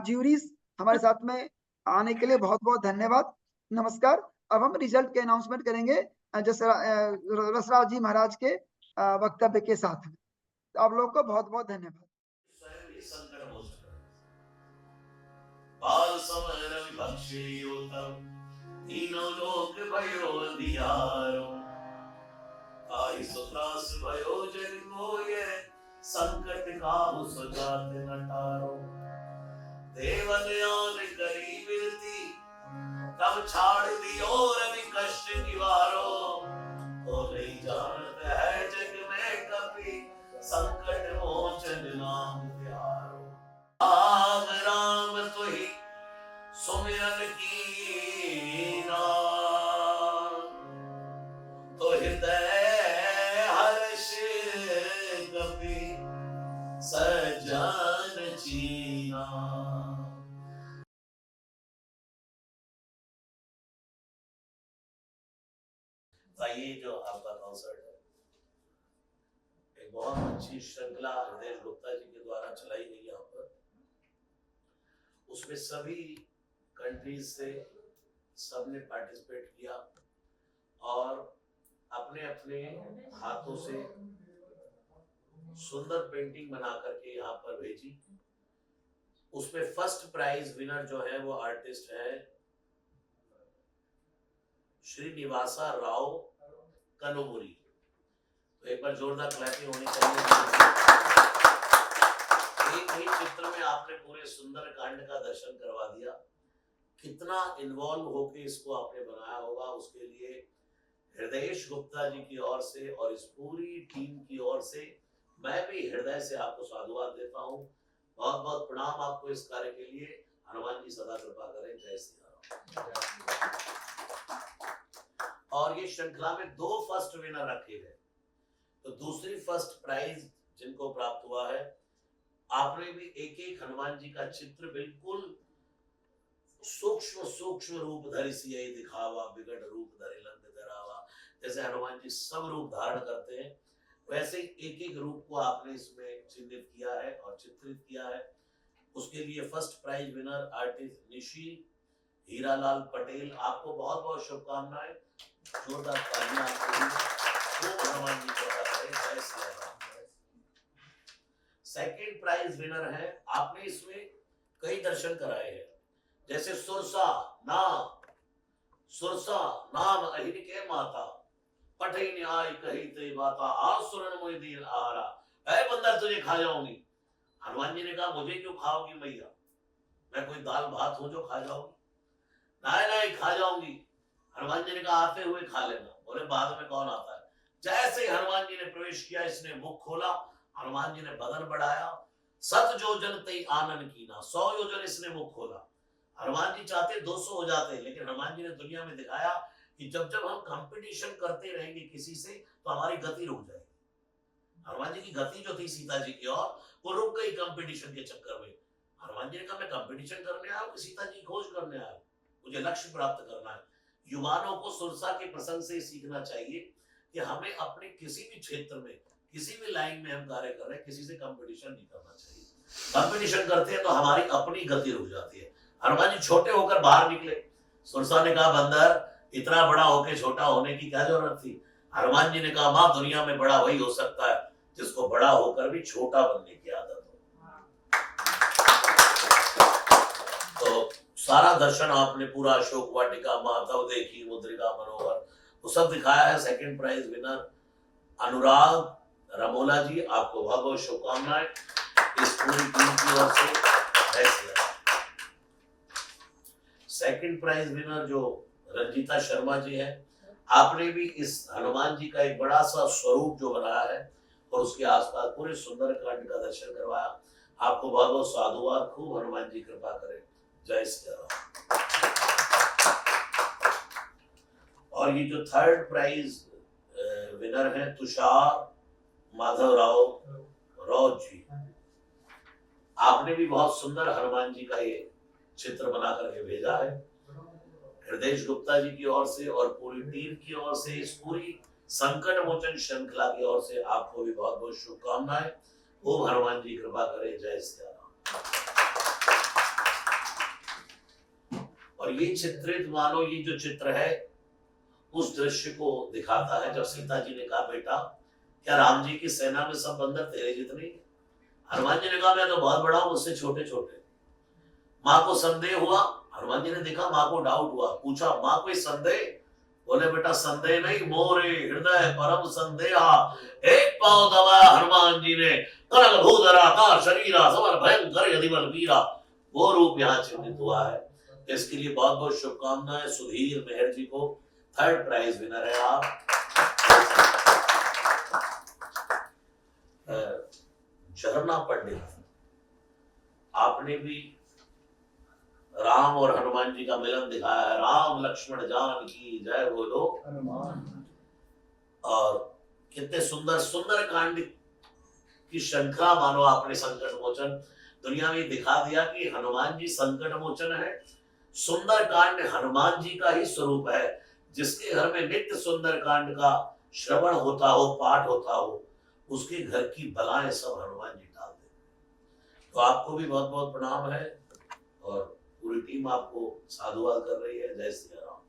ज्यूरीज हमारे साथ में आने के लिए बहुत बहुत धन्यवाद। नमस्कार। अब हम रिजल्ट के अनाउंसमेंट करेंगे रसराज जी महाराज के वक्तव्य के साथ। आप लोगों को बहुत बहुत धन्यवाद। स्वयं ही संकट मोचन बाल समय विभक्षयोतम तीनों लोक भयो अंधियारो आई सुत्रास भयो जन को ये संकट काहु सुजात न टारो देवन आन करी विनती तब छाड़ दियो रवि कष्ट निवारो तो नहीं जानत है जग में कभी संकट मोचन नाम प्यारो राम राम तो ही सुमिरन कीना तो हृदय हर्ष कपि सजन चीना। ये जो आपका कॉन्सर्ट है, एक बहुत अच्छी श्रृंखला हृदय गुप्ता जी के द्वारा चलाई गई यहाँ पर, उसमें सभी कंट्रीज से सबने पार्टिसिपेट किया और अपने अपने हाथों से सुंदर पेंटिंग बना करके यहाँ पर भेजी। उसमें फर्स्ट प्राइज विनर जो है वो आर्टिस्ट है श्रीनिवासा राव कनुमुरी। तो एक बार जोरदार क्लैपिंग होनी चाहिए। एक ही चित्र में आपने पूरे सुंदर कांड का दर्शन करवा दिया। कितना इन्वॉल्व होके इसको आपने बनाया होगा, उसके लिए हृदयेश गुप्ता जी की ओर से और इस पूरी टीम की ओर से मैं भी हृदय से आपको साधुवाद देता हूँ। बहुत बहुत प्रणाम आपको इस कार्य के लिए। हनुमान जी सदा कृपा करें। जय श्री राम। और ये श्रृंखला में 2 फर्स्ट विनर रखे गए, तो दूसरी फर्स्ट प्राइज जिनको प्राप्त हुआ है, आपने भी एक एक हनुमान जी का चित्र बिल्कुल सूक्ष्म सूक्ष्म रूप धरि सियहि दिखावा विकट रूप धरि लंक धरावा। जैसे हनुमान जी सब रूप धारण करते हैं, वैसे एक एक रूप को आपने इसमें चिन्हित किया है और चित्रित किया है। उसके लिए first prize winner artist Nishi Hiralal Patel, आपको बहुत बहुत शुभकामनाएं। जोरदार तालियां आपके लिए। हनुमान जी को जय Shri Ram. Second prize winner है, आपने इसमें कई दर्शन कराए हैं, जैसे सुरसा नाम अहिन के माता पठई न्याय कही ते बाता आसुरन मोहि दीन आहारा। ऐ बंदर तुझे खा जाऊंगी। हनुमान जी ने कहा मुझे क्यों खाओगी मैया, मैं कोई दाल भात हूं जो खा जाऊंगी? नहीं खा जाऊंगी। हनुमान जी ने कहा आते हुए खा लेना। बोले बाद में कौन आता है, जैसे ही हनुमान जी ने प्रवेश किया, इसने मुख खोला, हनुमान जी ने बदन बढ़ाया, 7 योजन तई आनन कीना, 100 योजन इसने मुख खोला। हनुमान जी चाहते 200 हो जाते, लेकिन हनुमान जी ने दुनिया में दिखाया कि जब जब हम कंपटीशन करते रहेंगे किसी से तो हमारी गति रुक जाएगी। हनुमान जी की गति जो थी सीता जी की ओर, वो रुक गई कंपटीशन के चक्कर में। हनुमान जी ने कहा मैं कंपटीशन करने आया हूं कि सीता जी की खोज करने आया हूं, मुझे लक्ष्य प्राप्त करना है। युवाओं को सुरसा के प्रसंग से सीखना चाहिए कि हमें अपने किसी भी क्षेत्र में, किसी भी लाइन में हम कार्य कर रहे हैं, किसी से कंपटीशन नहीं करना चाहिए। कंपटीशन करते हैं तो हमारी अपनी गति रुक जाती है। हनुमान जी छोटे होकर बाहर निकले, सुरसा ने कहा बंदर इतना बड़ा होकर छोटा होने की क्या जरूरत थी। हनुमान जी ने कहा मां, दुनिया में बड़ा वही हो सकता है जिसको बड़ा होकर भी छोटा बनने की आदत हो। तो सारा दर्शन आपने पूरा अशोक वाटिका, महातव देखी, मुद्रिका मनोहर, वो सब दिखाया है। सेकंड प्राइज विनर अनुराग रमोला जी, आपको बहुत बहुत शुभकामनाएं इस पूरी टीम की ओर से। सेकंड प्राइज विनर जो रंजीता शर्मा जी है, आपने भी इस हनुमान जी का एक बड़ा सा स्वरूप जो बनाया है और उसके आसपास पूरे सुंदरकांड का दर्शन करवाया, आपको बहुत बहुत साधुवाद। खूब हनुमान जी कृपा करें। जय श्री राम। और ये जो थर्ड प्राइज विनर है तुषार माधव राव जी, आपने भी बहुत सुंदर हनुमान जी का ये चित्र बना करके भेजा है। हृदय गुप्ता जी की ओर से और पूरी टीम की ओर से, इस पूरी संकट मोचन श्रृंखला की ओर से आपको भी बहुत बहुत शुभकामनाएं। ओम हनुमान जी कृपा करें। जय श्री राम। और ये चित्रित मानो, ये जो चित्र है उस दृश्य को दिखाता है जब सीता जी ने कहा बेटा क्या राम जी की सेना में सब बंदर तेरे जितने? हनुमान जी ने कहा मैं तो बहुत बड़ा हूं, मुझसे छोटे छोटे। माँ को संदेह हुआ, हनुमान जी ने देखा माँ को डाउट हुआ, पूछा माँ कोई संदेह? बोले बेटा संदेह नहीं, मोरे हृदय परम संदेहा। एक पांव दबाया हनुमान जी ने, करल भूधरा का शरीरा समर भयंकर यदि बलवीरा, वो रूप यहाँ चिन्हित हुआ है। इसके लिए बहुत बहुत शुभकामनाएं। सुधीर मेहर जी को थर्ड प्राइज विनर है आप। झरना पंडित, आपने भी राम और हनुमान जी का मिलन दिखाया है। राम लक्ष्मण जान की जय बोलो हनुमान। और कितने सुंदर सुंदर कांड की श्रृंखला मानो आपने संकट मोचन दुनिया में दिखा दिया कि हनुमान जी संकट मोचन है। सुंदर कांड हनुमान जी का ही स्वरूप है। जिसके घर में नित्य सुंदर कांड का श्रवण होता हो, पाठ होता हो, उसके घर की बलाएं सब हनुमान जी डाल देते। तो आपको भी बहुत बहुत प्रणाम है और पूरी टीम आपको साधुवाद कर रही है। जय Shri Ram.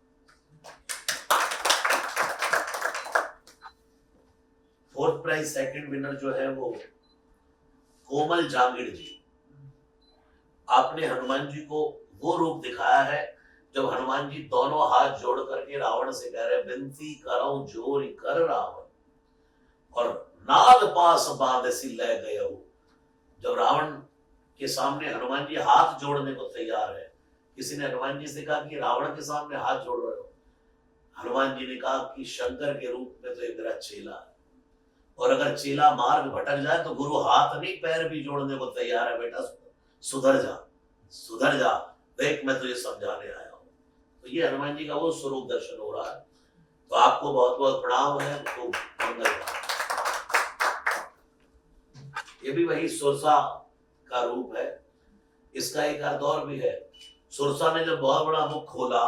Fourth prize second winner जो है वो कोमल जांगिड़ जी। आपने हनुमान जी को वो रूप दिखाया है जब हनुमान जी दोनों हाथ जोड़ करके रावण से कह रहे विनती करऊं जोरी कर रावण, और नाग पास बांधसी ले गए हो। जब रावण के सामने हनुमान जी हाथ जोड़ने को तैयार है, किसी ने हनुमान जी से कहा कि रावण के सामने हाथ जोड़ रहे हो। हनुमान जी ने कहा कि शंकर के रूप में तो ये मेरा चेला है, और अगर चेला मार्ग भटक जाए तो गुरु हाथ नहीं पैर भी जोड़ने को तैयार है। बेटा सुधर जा, सुधर जा, देख मैं तुझे समझाने आया हूं। तो ये हनुमान जी का वो स्वरूप दर्शन हो रहा है। तो आपको बहुत बहुत प्रणाम है। तो मंगल। ये भी वही सुरसा का रूप है। इसका एक अर्थ और भी है। सुरसा ने जब बहुत बड़ा मुख खोला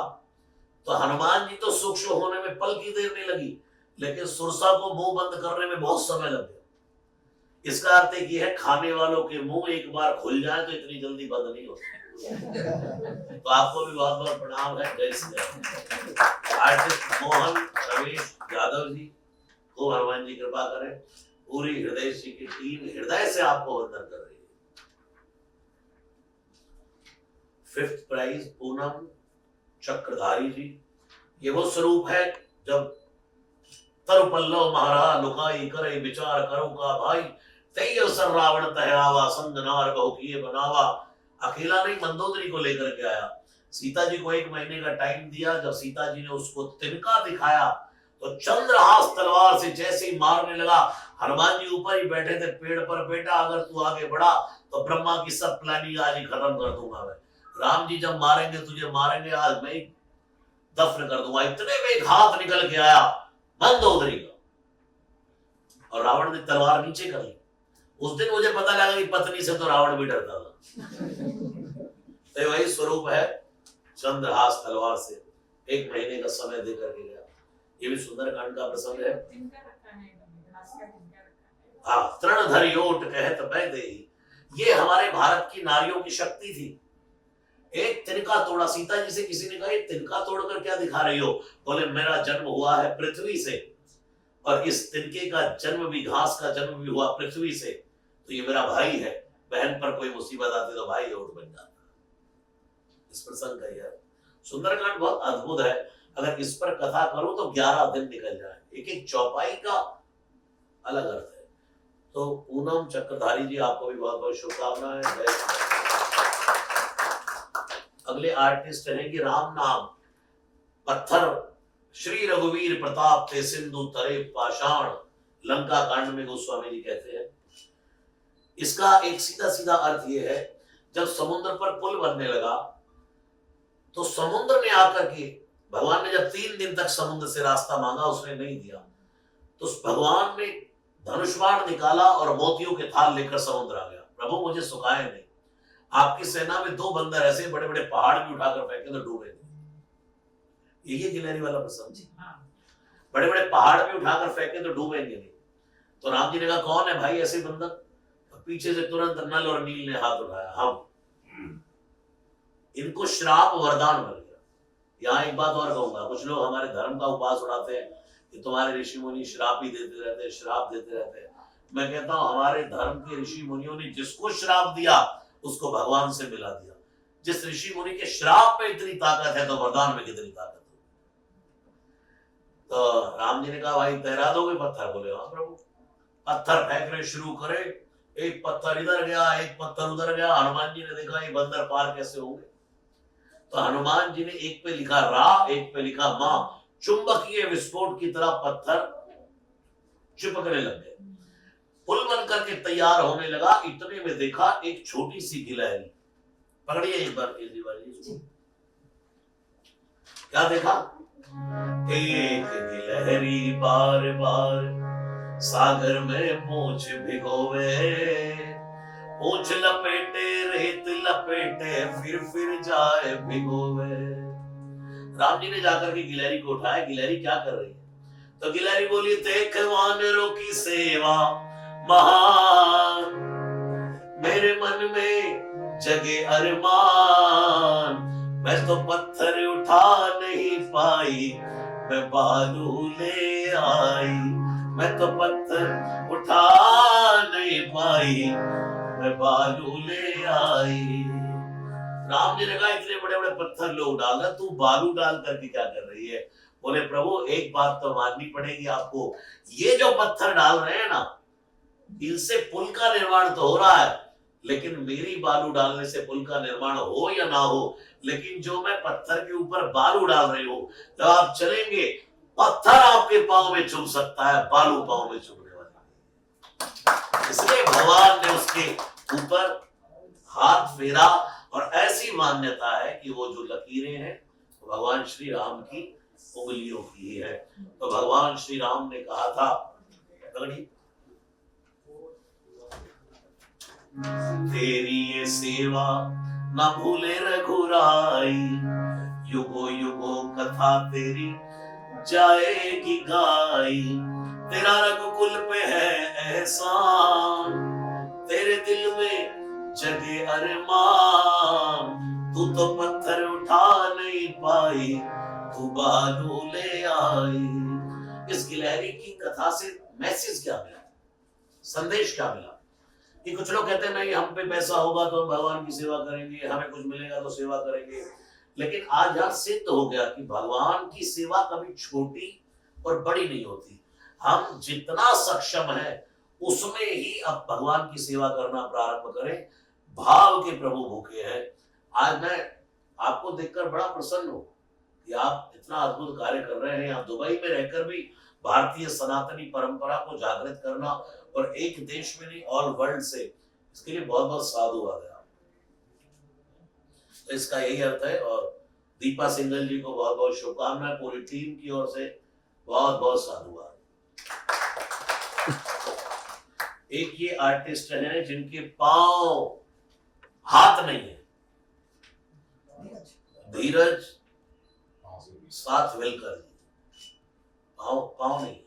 तो हनुमान जी तो सूक्ष्म होने में पल की देर नहीं लगी, लेकिन सुरसा को मुंह बंद करने में बहुत समय लग गया। इसका अर्थ एक ये है, खाने वालों के मुंह एक बार खुल जाए तो इतनी जल्दी बंद नहीं होते। तो आपको भी बहुत बहुत प्रणाम है। जय श्री राम। आर्टिस्ट मोहन रमेश यादव जी को हनुमान जी कृपा करें। पूरी हृदय जी की टीम हृदय से आपको वंदन कर रही है। फिफ्थ प्राइज पूनम चक्रधारी जी। ये वो स्वरूप है जब तरु पल्लव महाराज लुकाई करे विचार करो का भाई, तई अवसर रावण तह आवा संग नार बहु किए बनावा। अकेला नहीं, मंदोदरी को लेकर के आया। सीता जी को 1 महीने का टाइम दिया। जब सीता जी ने उसको तिनका दिखाया तो चंद्रहास तलवार से जैसे ही मारने लगा, हनुमान जी ऊपर ही बैठे थे पेड़ पर, बेटा अगर तू आगे बढ़ा तो ब्रह्मा की सब प्लानिंग आज ही खत्म कर दूंगा मैं। राम जी जब मारेंगे तुझे मारेंगे, आज मैं ही दफन कर दूंगा। इतने में एक हाथ निकल के आया मंदोदरी का, और रावण ने तलवार नीचे कर ली। उस दिन मुझे पता लगा कि पत्नी से तो रावण भी डरता था। तो वही स्वरूप है चंद्रहास तलवार से 1 महीने का समय दे करके गया। ये भी सुंदरकांड का प्रसंग है। हाँ, तृण धरि ओट कहत बह देहि, ये हमारे भारत की नारियों की शक्ति थी। एक तिनका तोड़ा, सीता जी से किसी ने कहा ये तिनका तोड़कर क्या दिखा रही हो? बोले मेरा जन्म हुआ है पृथ्वी से, और इस तिनके का जन्म भी, घास का जन्म भी हुआ पृथ्वी से, तो ये मेरा भाई है। बहन पर कोई मुसीबत आती तो भाई ओट बन जाता। इस प्रसंग का यह सुंदरकांड बहुत अद्भुत है। अगर इस पर कथा करूं तो 11 दिन निकल जाए। एक एक चौपाई का अलग अर्थ है। तो पूनम चक्रधारी जी, आपको भी बहुत बहुत शुभकामनाएं। अगले आर्टिस्ट हैं कि राम नाम पत्थर श्री रघुवीर प्रताप ते सिंधु तरे पाषाण, लंका कांड में गोस्वामी जी कहते हैं। इसका एक सीधा सीधा अर्थ यह है, जब समुद्र पर पुल बनने लगा तो समुद्र ने आकर के, भगवान ने जब 3 दिन तक समुद्र से रास्ता मांगा, उसने नहीं दिया, तो भगवान ने धनुष बाण निकाला और मोतियों के थाल लेकर समुद्र आ गया। प्रभु मुझे सुखाए नहीं, आपकी सेना में 2 बंदर ऐसे बड़े बड़े पहाड़ भी उठाकर फेंके तो डूबेंगे। ये गिलहरी वाला प्रसंग, बड़े बड़े पहाड़ भी उठाकर फेंके तो डूबेंगे नहीं। तो राम जी ने कहा कौन है भाई ऐसे बंदर? तो पीछे से तुरंत नल और नील ने हाथ उठाया, हम। इनको श्राप वरदान मिल गया। यहाँ एक बात और कहूंगा, कुछ लोग हमारे धर्म का उपवास उड़ाते हैं कि तुम्हारे ऋषि मुनि श्राप ही देते रहते हैं, श्राप देते रहते हैं। मैं कहता हूं हमारे धर्म के ऋषि मुनियों ने जिसको श्राप दिया उसको भगवान से मिला दिया। जिस ऋषि मुनि के श्राप में इतनी ताकत है तो वरदान में कितनी ताकत है। तो राम जी ने कहा भाई तैरा दोगे पत्थर? बोले हाँ प्रभु। पत्थर फेंकने शुरू करे, एक पत्थर इधर गया, एक पत्थर उधर गया। हनुमान जी ने देखा ये बंदर पार कैसे होंगे, तो हनुमान जी ने एक पे लिखा रा, एक पे लिखा मां। चुंबकीय विस्फोट की तरह पत्थर चिपकने लग गए, पुल बनकर के तैयार होने लगा। इतने में देखा एक छोटी सी गिलहरी, पकड़िए एक बार केजरीवाल, क्या देखा? एक गिलहरी बार बार सागर में पूंछ भिगोवे, पूंछ लपेटे रेत लपेटे फिर जाए भिगोवे। राम जी ने जाकर के गिलहरी को उठाया, गिलहरी क्या कर रही है? तो गिलहरी बोली देख वानरों की सेवा महान, मेरे मन में जगे अरमान, मैं तो पत्थर उठा नहीं पाई, मैं बालू ले आई, मैं तो पत्थर उठा नहीं पाई, मैं बालू ले आई। राम जी ने कहा इतने बड़े बड़े पत्थर लोग डाल रहे, तू बालू डाल करके क्या कर रही है? बोले प्रभु एक बात तो माननी पड़ेगी आपको, ये जो पत्थर डाल रहे हैं ना, इनसे पुल का निर्माण तो हो रहा है, लेकिन मेरी बालू डालने से पुल का निर्माण हो या ना हो, लेकिन जो मैं पत्थर के ऊपर बालू डाल रही हूं, जब आप चलेंगे पत्थर आपके पांव में चुभ सकता है, बालू पांव में चुभने वाला। इसलिए भगवान ने उसके ऊपर हाथ फेरा, और ऐसी मान्यता है कि वो जो लकीरें हैं तो भगवान श्री राम की उंगलियों की है। तो भगवान श्री राम ने कहा था, तेरी ये सेवा न भूले रघुराई, युगो युगो कथा तेरी जाएगी गाई, तेरा रघुकुल पे है एहसान, तेरे दिल में जगे अरमान, तू तो पत्थर उठा नहीं पाई, तू बालू ले आई। इस गिलहरी की कथा से मैसेज क्या मिला, संदेश क्या मिला? कि कुछ लोग कहते हैं नहीं हम पे पैसा होगा तो हम भगवान की सेवा करेंगे, हमें कुछ मिलेगा तो सेवा करेंगे, लेकिन आज यहाँ सिद्ध हो गया कि भगवान की सेवा कभी छोटी और बड़ी नहीं होती। हम जितना सक्षम है उसमें ही अब भगवान की सेवा करना प्रारंभ करें। भाव के प्रभु भूखे हैं। आज मैं आपको देखकर बड़ा प्रसन्न हूं कि आप इतना अद्भुत कार्य कर रहे हैं। आप दुबई में रहकर भी भारतीय सनातनी परंपरा को जागृत करना और एक देश में नहीं ऑल वर्ल्ड से, इसके लिए बहुत बहुत साधुवाद है। तो इसका यही अर्थ है। और दीपा सिंघल जी को बहुत बहुत शुभकामनाएं, पूरी टीम की ओर से बहुत बहुत साधुवाद। एक ये आर्टिस्ट हैं जिनके पांव हाथ नहीं है, धीरज साथ वेलकर जी, पांव नहीं है,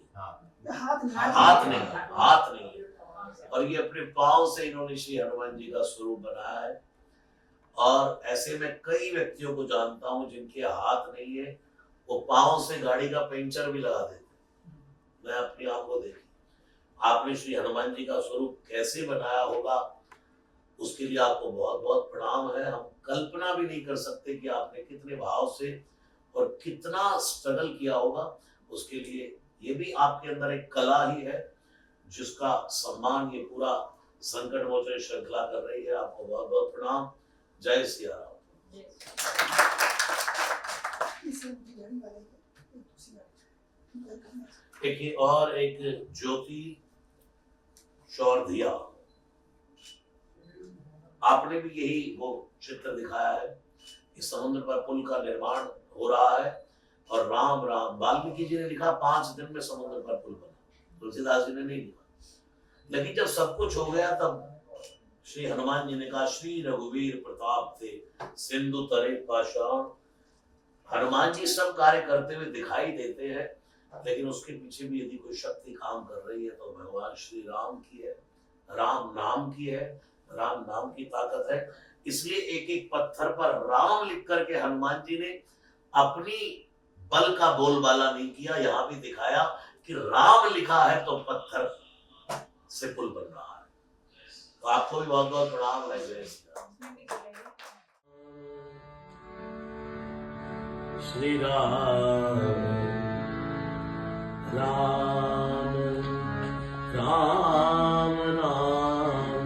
हाथ नहीं है, और ये अपने पांव से इन्होंने श्री हनुमान जी का स्वरूप बनाया है। और ऐसे में कई व्यक्तियों को जानता हूं जिनके हाथ नहीं है, वो पांव से गाड़ी का पंचर भी लगा देते, मैं अपनी आंखों देखी। आपने श्री हनुमान जी का स्वरूप कैसे बनाया होगा, उसके लिए आपको बहुत बहुत प्रणाम है। हम कल्पना भी नहीं कर सकते कि आपने कितने भाव से और कितना स्ट्रगल किया होगा। उसके लिए ये भी आपके अंदर एक कला ही है, जिसका सम्मान ये पूरा संकट मोचन श्रृंखला कर रही है। आपको बहुत बहुत प्रणाम। जय सिया राम। एक और एक ज्योति शौर्धिया, आपने भी यही वो चित्र दिखाया है कि समुद्र पर पुल का निर्माण हो रहा है और राम राम, वाल्मीकि जी ने लिखा 5 दिन में समुद्र पर पुल बना, तुलसीदास जी ने नहीं लिखा। लेकिन जब सब कुछ हो गया तब श्री हनुमान जी ने कहा, श्री रघुवीर प्रताप थे सिंधु तरे पाषाण। हनुमान जी सब कार्य करते हुए दिखाई देते हैं, लेकिन उसके पीछे भी यदि कोई शक्ति काम कर रही है तो भगवान श्री राम की है, राम नाम की है, राम नाम की ताकत है। इसलिए एक एक पत्थर पर राम लिख करके हनुमान जी ने अपनी बल का बोलबाला नहीं किया, यहाँ भी दिखाया कि राम लिखा है तो पत्थर से पुल बन रहा है। तो आपको भी बहुत बहुत प्रणाम है। जय श्री राम। राम राम राम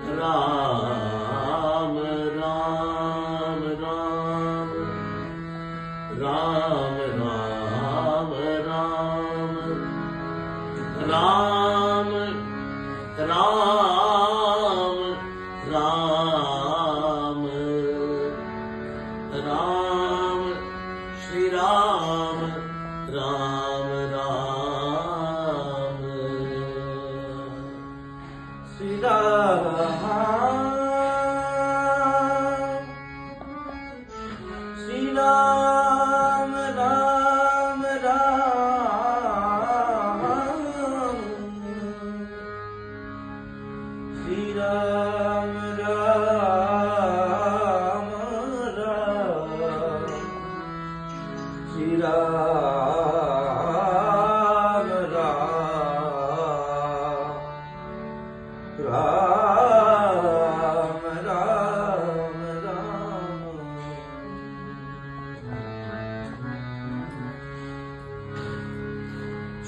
राम राम राम राम राम राम राम राम राम राम श्री राम राम राम श्री राम श्री राम राम राम श्री राम राम राम श्री राम राम राम राम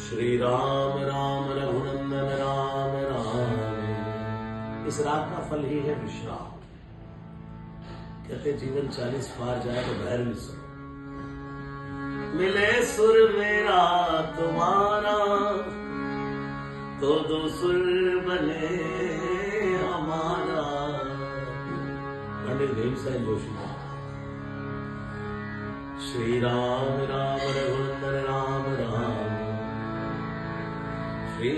श्री राम राम रघुनंदन राम राम। इस रात का फल ही है विश्राम। कहते जीवन 40 पार जाए तो भैरवी सो, मिले सुर मेरा तुम्हारा तो 2 सुर बने हमारा। पंडित भीमसेन जोशी। श्री राम राम रघुनंदन राम राम श्री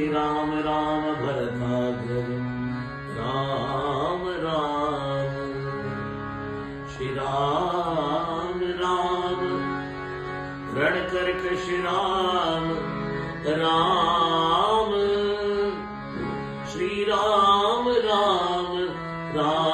राम राम भरताग्रज राम राम श्री राम राम रणकर्कश राम राम श्री राम राम राम